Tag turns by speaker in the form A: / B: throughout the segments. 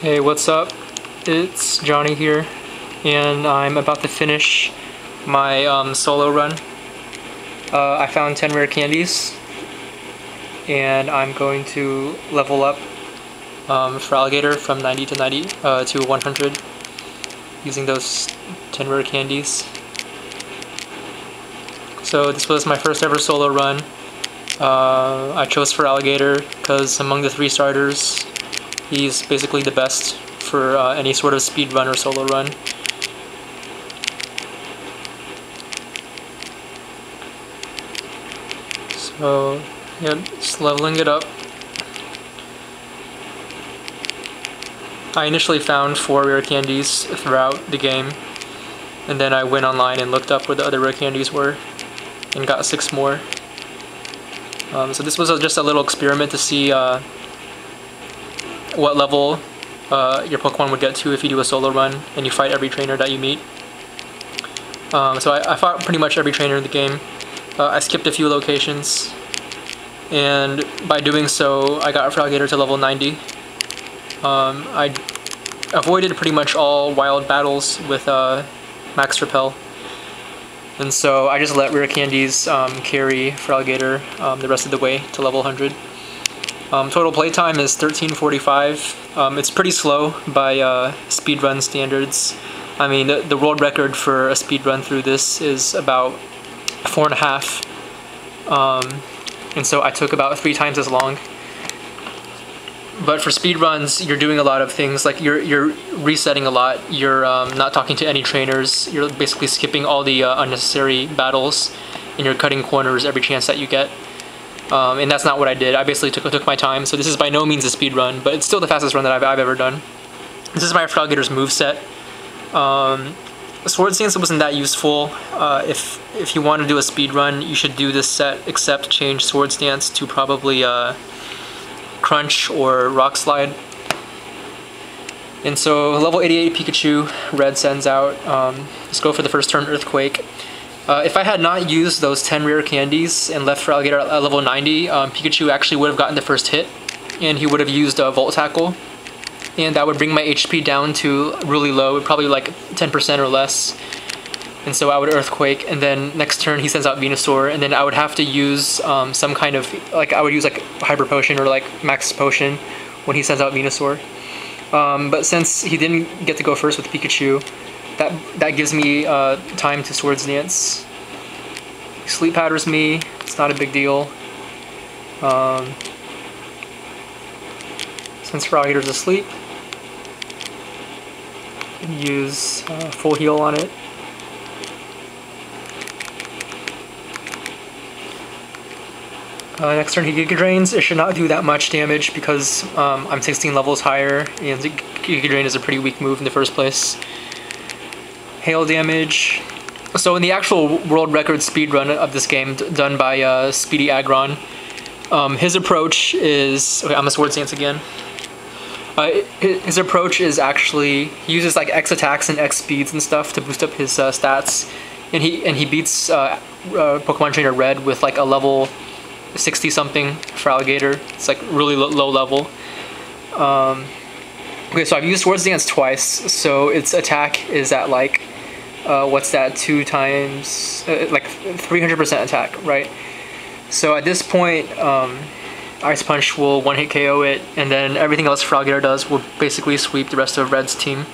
A: Hey, what's up? It's Johnny here, and I'm about to finish my solo run. I found 10 rare candies, and I'm going to level up Feraligatr from 90 to 90 to 100 using those 10 rare candies. So this was my first ever solo run. I chose Feraligatr because among the 3 starters, he's basically the best for any sort of speed run or solo run. So, yeah, just leveling it up. I initially found 4 rare candies throughout the game, and then I went online and looked up where the other rare candies were, and got 6 more. So this was just a little experiment to see what level your Pokemon would get to if you do a solo run and you fight every trainer that you meet. So I fought pretty much every trainer in the game. I skipped a few locations, and by doing so I got Feraligatr to level 90. I avoided pretty much all wild battles with Max Repel, and so I just let rare candies carry Feraligatr the rest of the way to level 100. Total playtime is 13:45. It's pretty slow by speedrun standards. I mean, the world record for a speedrun through this is about 4.5. And so I took about 3 times as long. But for speedruns, you're doing a lot of things, like you're resetting a lot. You're not talking to any trainers. You're basically skipping all the unnecessary battles, and you're cutting corners every chance that you get. And that's not what I did. I basically took my time, so this is by no means a speed run, but it's still the fastest run that I've ever done. This is my Feraligatr's moveset. Sword Stance wasn't that useful. If you want to do a speed run, you should do this set, except change Sword Stance to probably Crunch or Rock Slide. And so level 88 Pikachu, Red sends out. Let's go for the first turn, Earthquake. If I had not used those 10 rare candies and left Feraligatr at level 90, Pikachu actually would have gotten the first hit, and he would have used a Volt Tackle, and that would bring my HP down to really low, probably like 10% or less. And so I would Earthquake, and then next turn he sends out Venusaur, and then I would have to use some kind of, like, I would use like Hyper Potion or like Max Potion when he sends out Venusaur. But since he didn't get to go first with Pikachu, that gives me time to Swords Dance. Sleep Powders me, it's not a big deal. Since Feraligatr's asleep, use full heal on it. Next turn he Giga Drains. It should not do that much damage because I'm 16 levels higher, and Giga Drain is a pretty weak move in the first place. Hail damage. So in the actual world record speedrun of this game, done by Speedy Aggron, his approach is... Okay, I'm a Sword Stance again. His approach is actually, he uses like X attacks and X speeds and stuff to boost up his stats, and he beats Pokemon Trainer Red with like a level 60 something Feraligatr. It's like really low level. Okay, so I've used Swords Dance twice, so its attack is at like, what's that, 2 times, like 300% attack, right? So at this point, Ice Punch will one-hit KO it, and then everything else Feraligatr does will basically sweep the rest of Red's team.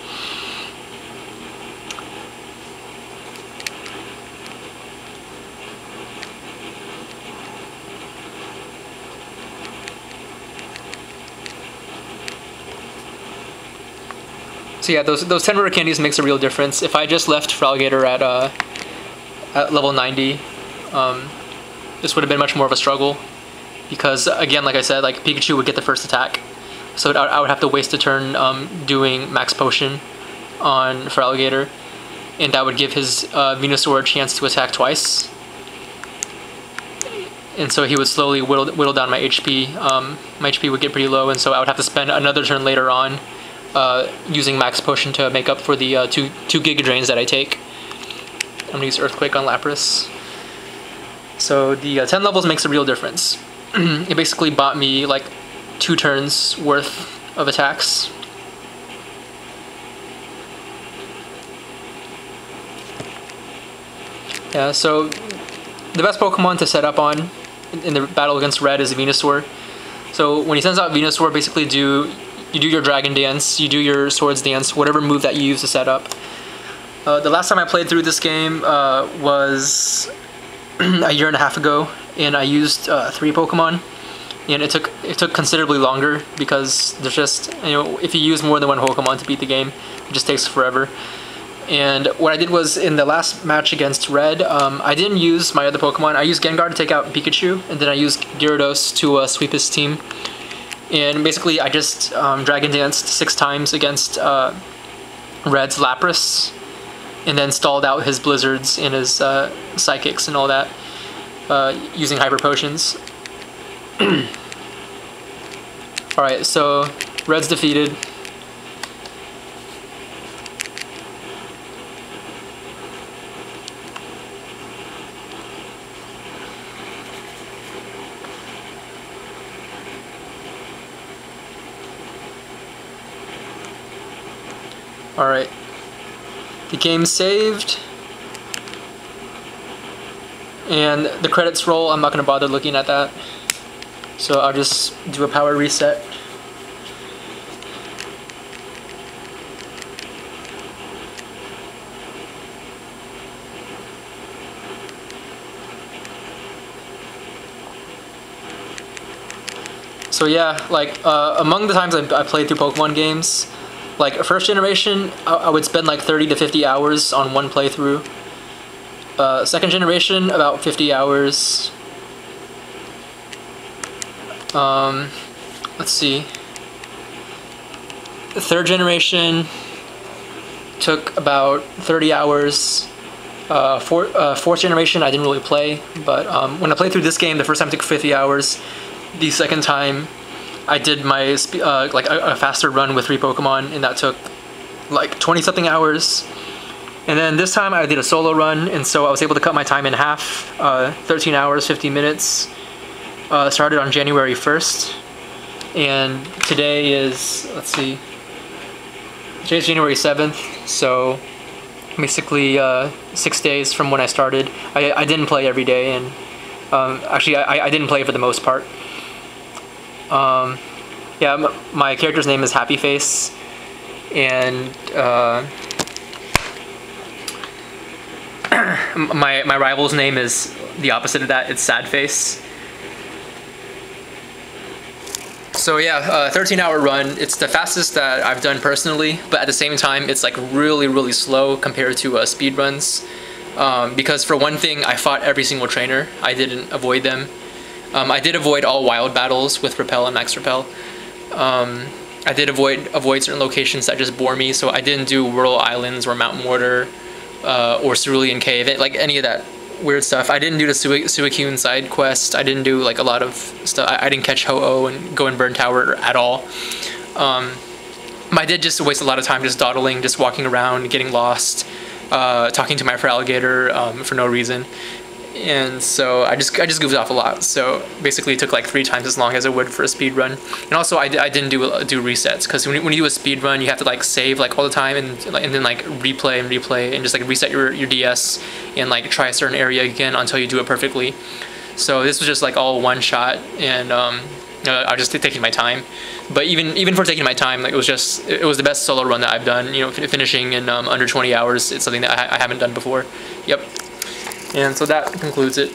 A: So yeah, those 10 rare candies makes a real difference. If I just left Feraligatr at level 90, this would have been much more of a struggle, because again, like I said, like Pikachu would get the first attack, so I would have to waste a turn doing Max Potion on Feraligatr, and that would give his Venusaur a chance to attack twice, and so he would slowly whittle down my HP. My HP would get pretty low, and so I would have to spend another turn later on using Max Potion to make up for the two Giga Drains that I take. I'm going to use Earthquake on Lapras. So the 10 levels makes a real difference. It basically bought me like 2 turns worth of attacks. Yeah, so the best Pokemon to set up on in the battle against Red is Venusaur. So when he sends out Venusaur, basically you do your Dragon Dance, you do your Swords Dance, whatever move that you use to set up. The last time I played through this game was a year and a half ago, and I used 3 Pokemon, and it took considerably longer because there's just, if you use more than 1 Pokemon to beat the game, it just takes forever. And what I did was, in the last match against Red, I didn't use my other Pokemon. I used Gengar to take out Pikachu, and then I used Gyarados to sweep his team. And basically, I just Dragon Danced 6 times against Red's Lapras, and then stalled out his Blizzards and his Psychics and all that, using Hyper Potions. Alright, so Red's defeated. Alright, the game's saved, and the credits roll. I'm not going to bother looking at that, so I'll just do a power reset. So yeah, like among the times I played through Pokemon games, like first generation, I would spend like 30 to 50 hours on one playthrough. Second generation, about 50 hours. Let's see. The third generation took about 30 hours. Fourth generation, I didn't really play, but when I played through this game, the first time it took 50 hours. The second time, I did my like a faster run with 3 Pokemon, and that took like 20-something hours. And then this time I did a solo run, and so I was able to cut my time in half, 13 hours, 50 minutes. Started on January 1st, and today is, let's see, today's January 7th, so basically 6 days from when I started. I didn't play every day, and actually I didn't play for the most part. Yeah, my character's name is Happy Face, and my rival's name is the opposite of that. It's Sad Face. So yeah, 13-hour run. It's the fastest that I've done personally, but at the same time, it's like really slow compared to speed runs. Because for one thing, I fought every single trainer. I didn't avoid them. I did avoid all wild battles with Repel and Max Repel. I did avoid certain locations that just bore me, so I didn't do Whirl Islands or Mount Mortar or Cerulean Cave, like any of that weird stuff. I didn't do the Suicune side quest. I didn't do like a lot of stuff. I didn't catch Ho-Oh and go in Burn Tower at all. I did just waste a lot of time just dawdling, just walking around, getting lost, talking to my Feraligatr for no reason. And so I just goofed off a lot. So basically it took like 3 times as long as it would for a speed run. And also I didn't do resets, because when you do a speed run, you have to like save like all the time and then like replay and just like reset your DS and like try a certain area again until you do it perfectly. So this was just like all one shot, and I was just taking my time. But even for taking my time, like it was the best solo run that I've done. Finishing in under 20 hours. It's something that I haven't done before. Yep. And so that concludes it.